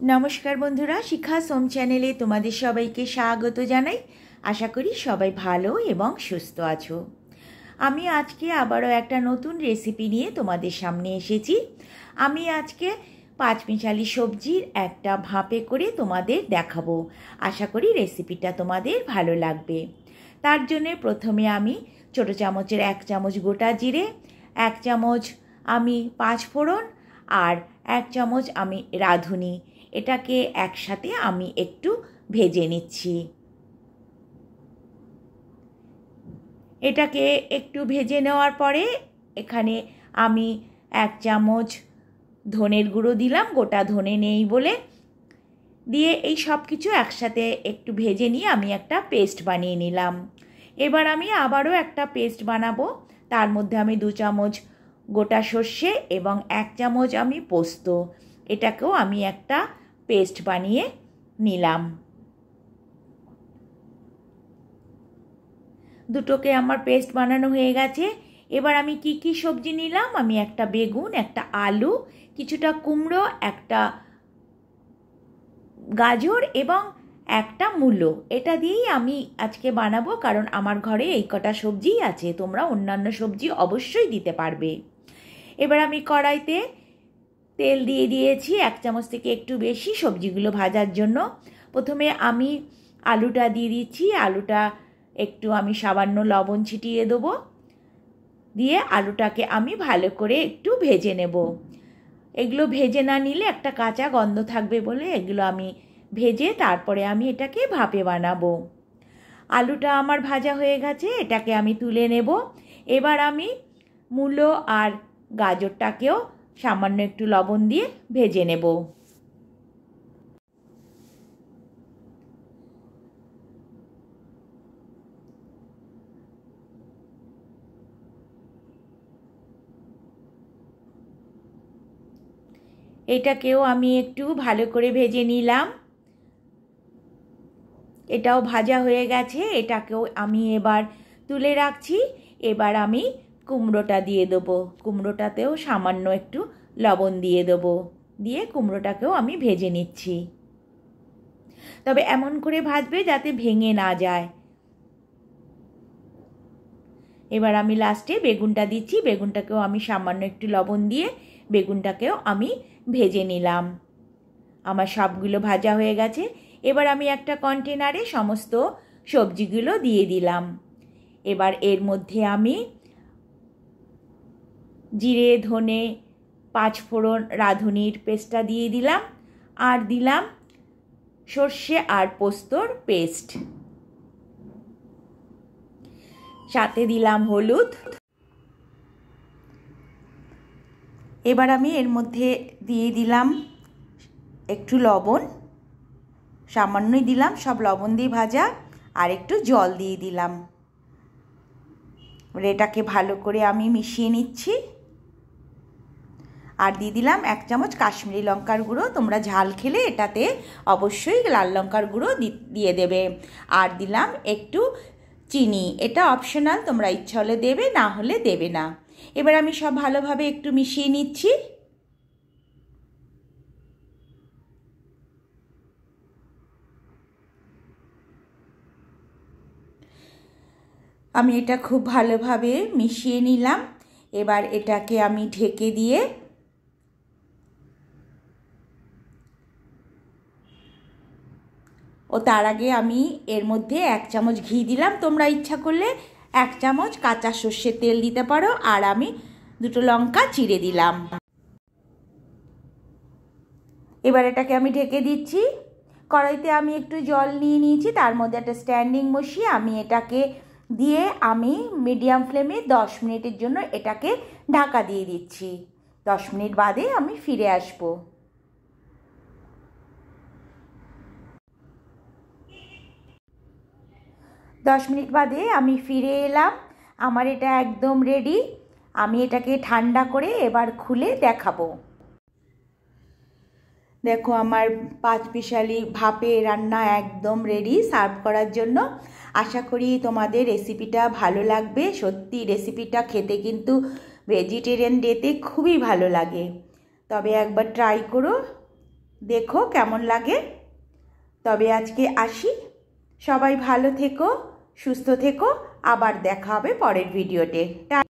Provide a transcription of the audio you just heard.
नमस्कार बंधुरा शिखा सोम चैनेले तुम्हादेर सबाइके स्वागत जानाई। आशा करी सबाई भालो एबं सुस्थ आछो। आमी आजके आबारो एकटा नतून रेसिपि निये तुम्हादेर सामने एसेछि। आमी आजके पाँचमिशाली सब्जिर एकटा भापे करे तुम्हादेर देखाबो। आशा करी रेसिपिटा तुम्हादेर भालो लागबे। तार जोन्नो प्रथमे आमी छोटो चामचेर 1 चामच गोटा जिरे, 1 चामच आमी पाँचफोड़न और 1 चामच आमी राधुनी এটাকে একসাথে আমি একটু ভেজে নিচ্ছি। এটাকে একটু ভেজে নেওয়ার পরে এখানে আমি 1 চামচ ধনের গুঁড়ো দিলাম, গোটা ধনে নেই বলে দিয়ে এই সব কিছু একসাথে একটু ভেজে নিয়ে আমি একটা পেস্ট বানিয়ে নিলাম। এবার আমি আবারও একটা পেস্ট বানাবো। তার মধ্যে আমি 2 চামচ গোটা সর্ষে এবং 1 চামচ আমি পোস্ত এটাকেও আমি একটা পেস্ট বানিয়ে নিলাম। দুটোকে আমার পেস্ট বানানো হয়ে গেছে। এবার আমি কি কি সবজি নিলাম, আমি একটা বেগুন, একটা আলু, কিছুটা কুমড়ো, একটা গাজর এবং একটা মূলো, এটা দিয়েই আমি আজকে বানাবো। কারণ আমার ঘরে এই কটা সবজিই আছে, তোমরা অন্যান্য সবজি অবশ্যই দিতে পারবে। এবার আমি কড়াইতে তেল দিয়ে দিয়েছি 1 চামচ থেকে একটু বেশি সবজিগুলো ভাজার জন্য। প্রথমে আমি আলুটা দিয়ে দিচ্ছি। আলুটা একটু আমি সামান্য লবণ ছিটিয়ে দেবো, দিয়ে আলুটাকে আমি ভালো করে একটু ভেজে নেব। এগুলো ভেজে না নিলে একটা কাঁচা গন্ধ থাকবে বলে এগুলো আমি ভেজে তারপরে আমি এটাকে ভাপে বানাবো। আলুটা আমার ভাজা হয়ে গেছে, এটাকে আমি তুলে নেব। এবার আমি মূলো আর গাজরটাকেও সামান্য একটু লবণ দিয়ে ভেজে নেব। এটাকেও আমি একটু ভালো করে ভেজে নিলাম। এটাও ভাজা হয়ে গেছে, এটাকেও আমি এবার তুলে রাখছি। এবার আমি কুমড়োটা দিয়ে দেবো। কুমড়োটাতেও সামান্য একটু লবণ দিয়ে দেবো, দিয়ে কুমড়োটাকেও আমি ভেজে নিচ্ছি। তবে এমন করে ভাজবে যাতে ভেঙে না যায়। এবার আমি লাস্টে বেগুনটা দিচ্ছি। বেগুনটাকেও আমি সামান্য একটু লবণ দিয়ে বেগুনটাকেও আমি ভেজে নিলাম। আমার সবগুলো ভাজা হয়ে গেছে। এবার আমি একটা কন্টেনারে সমস্ত সবজিগুলো দিয়ে দিলাম। এবার এর মধ্যে আমি জিরে, ধনে, পাঁচফোড়ন, রাঁধুনির পেস্টটা দিয়ে দিলাম আর দিলাম সর্ষে আর পোস্তর পেস্ট, সাথে দিলাম হলুদ। এবার আমি এর মধ্যে দিয়ে দিলাম একটু লবণ, সামান্যই দিলাম, সব লবণ দিয়ে ভাজা, আর একটু জল দিয়ে দিলাম। এটাকে ভালো করে আমি মিশিয়ে নিচ্ছি। আর দিয়ে দিলাম 1 চামচ কাশ্মীরি লঙ্কার গুঁড়ো। তোমরা ঝাল খেলে এটাতে অবশ্যই লাল লঙ্কার গুঁড়ো দিয়ে দেবে। আর দিলাম একটু চিনি, এটা অপশনাল, তোমরা ইচ্ছা হলে দেবে, না হলে দেবে না। এবার আমি সব ভালোভাবে একটু মিশিয়ে নিচ্ছি। আমি এটা খুব ভালোভাবে মিশিয়ে নিলাম। এবার এটাকে আমি ঢেকে দিয়ে তার আগে আমি এর মধ্যে 1 চামচ ঘি দিলাম। তোমরা ইচ্ছা করলে 1 চামচ কাঁচা সর্ষের তেল দিতে পারো। আর আমি 2টো লঙ্কা চিড়ে দিলাম। এবার এটাকে আমি ঢেকে দিচ্ছি। কড়াইতে আমি একটু জল নিয়ে নিয়েছি, তার মধ্যে একটা স্ট্যান্ডিং বসিয়ে আমি এটাকে দিয়ে আমি মিডিয়াম ফ্লেমে 10 মিনিটের জন্য এটাকে ঢাকা দিয়ে দিচ্ছি। 10 মিনিট বাদে আমি ফিরে আসব। দশ মিনিট বাদে আমি ফিরে এলাম। আমার এটা একদম রেডি। আমি এটাকে ঠান্ডা করে এবার খুলে দেখাবো। দেখো আমার 5 মিশালি ভাপে রান্না একদম রেডি সার্ভ করার জন্য। আশা করি তোমাদের রেসিপিটা ভালো লাগবে। সত্যি রেসিপিটা খেতে কিন্তু ভেজিটেরিয়ান ডেতে খুবই ভালো লাগে। তবে একবার ট্রাই করো। দেখো কেমন লাগে। তবে আজকে আসি, সবাই ভালো থেকো, সুস্থ থেকো, আবার দেখা হবে পরের ভিডিওতে।